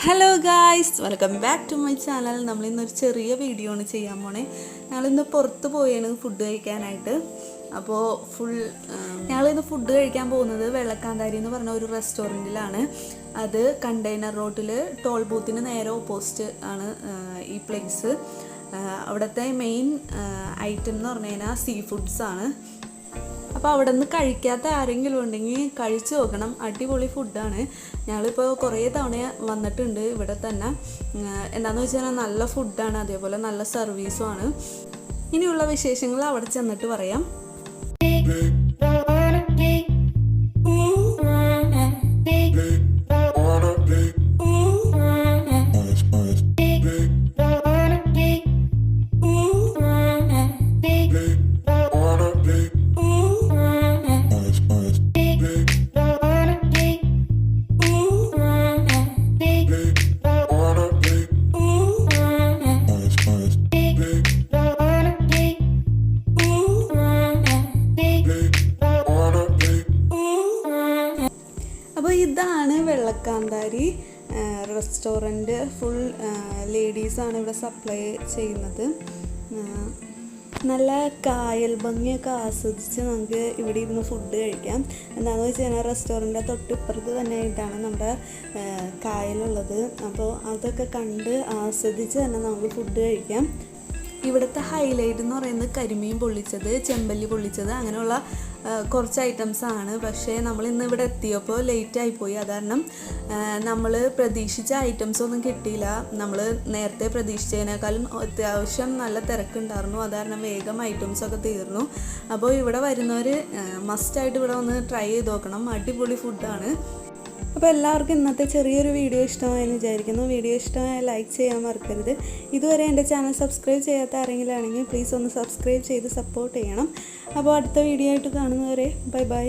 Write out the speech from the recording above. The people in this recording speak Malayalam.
Hello guys, welcome back to my channel. നമ്മളിന്നൊരു ചെറിയ വീഡിയോ ആണ് ചെയ്യാൻ പോണേ. ഞങ്ങളിന്ന് പുറത്ത് പോയാണ് ഫുഡ് കഴിക്കാനായിട്ട്. അപ്പോൾ ഞങ്ങളിന്ന് ഫുഡ് കഴിക്കാൻ പോകുന്നത് വെള്ളക്കാന്താരി എന്ന് പറഞ്ഞ ഒരു റെസ്റ്റോറൻറ്റിലാണ്. അത് കണ്ടെയ്നർ റോഡിൽ ടോൾ ബൂത്തിന് നേരെ ഓപ്പോസിറ്റ് ആണ് ഈ പ്ലേസ്. അവിടുത്തെ മെയിൻ ഐറ്റം എന്ന് പറഞ്ഞു കഴിഞ്ഞാൽ സീ ഫുഡ്സ് ആണ്. അപ്പോൾ അവിടെ നിന്ന് കഴിക്കാത്ത ആരെങ്കിലും ഉണ്ടെങ്കിൽ കഴിച്ചു നോക്കണം. അടിപൊളി ഫുഡാണ്. ഞങ്ങളിപ്പോൾ കുറേ തവണ വന്നിട്ടുണ്ട് ഇവിടെ തന്നെ. എന്താണെന്ന് വെച്ചാൽ നല്ല ഫുഡാണ്, അതേപോലെ നല്ല സർവീസുമാണ്. ഇനിയുള്ള വിശേഷങ്ങൾ അവിടെ ചെന്നിട്ട് പറയാം. അപ്പോൾ ഇതാണ് വെള്ളക്കാന്താരി റെസ്റ്റോറൻറ്റ്. ഫുൾ ലേഡീസാണ് ഇവിടെ സപ്ലൈ ചെയ്യുന്നത്. നല്ല കായൽ ഭംഗിയൊക്കെ ആസ്വദിച്ച് നമുക്ക് ഇവിടെ ഇരുന്ന് ഫുഡ് കഴിക്കാം. എന്താണെന്ന് വെച്ച് കഴിഞ്ഞാൽ റെസ്റ്റോറൻറ്റിൻ്റെ തൊട്ടിപ്പുറത്ത് തന്നെ ആയിട്ടാണ് നമ്മുടെ കായലുള്ളത്. അപ്പോൾ അതൊക്കെ കണ്ട് ആസ്വദിച്ച് തന്നെ നമുക്ക് ഫുഡ് കഴിക്കാം. ഇവിടുത്തെ ഹൈലൈറ്റ് എന്ന് പറയുന്നത് കരിമീൻ പൊള്ളിച്ചത്, ചെമ്പല്ലി പൊള്ളിച്ചത്, അങ്ങനെയുള്ള കുറച്ച് ഐറ്റംസാണ്. പക്ഷേ നമ്മൾ ഇന്ന് ഇവിടെ എത്തിയപ്പോൾ ലേറ്റായിപ്പോയി. അത് കാരണം നമ്മൾ പ്രതീക്ഷിച്ച ഐറ്റംസൊന്നും കിട്ടിയില്ല. നമ്മൾ നേരത്തെ പ്രതീക്ഷിച്ചതിനേക്കാളും അത്യാവശ്യം നല്ല തിരക്കുണ്ടായിരുന്നു. അത് കാരണം വേഗം ഐറ്റംസൊക്കെ തീർന്നു. അപ്പോൾ ഇവിടെ വരുന്നവർ മസ്റ്റായിട്ട് ഇവിടെ ഒന്ന് ട്രൈ ചെയ്ത് നോക്കണം. അടിപൊളി ഫുഡാണ്. അപ്പോൾ എല്ലാവർക്കും ഇന്നത്തെ ചെറിയൊരു വീഡിയോ ഇഷ്ടമായെന്ന് വിചാരിക്കുന്നു. വീഡിയോ ഇഷ്ടമായ ലൈക്ക് ചെയ്യാൻ മറക്കരുത്. ഇതുവരെ എൻ്റെ ചാനൽ സബ്സ്ക്രൈബ് ചെയ്യാത്ത ആരെങ്കിലും ആണെങ്കിൽ പ്ലീസ് ഒന്ന് സബ്സ്ക്രൈബ് ചെയ്ത് സപ്പോർട്ട് ചെയ്യണം. അപ്പോൾ അടുത്ത വീഡിയോ ആയിട്ട് കാണുന്നവരെ ബൈ ബൈ.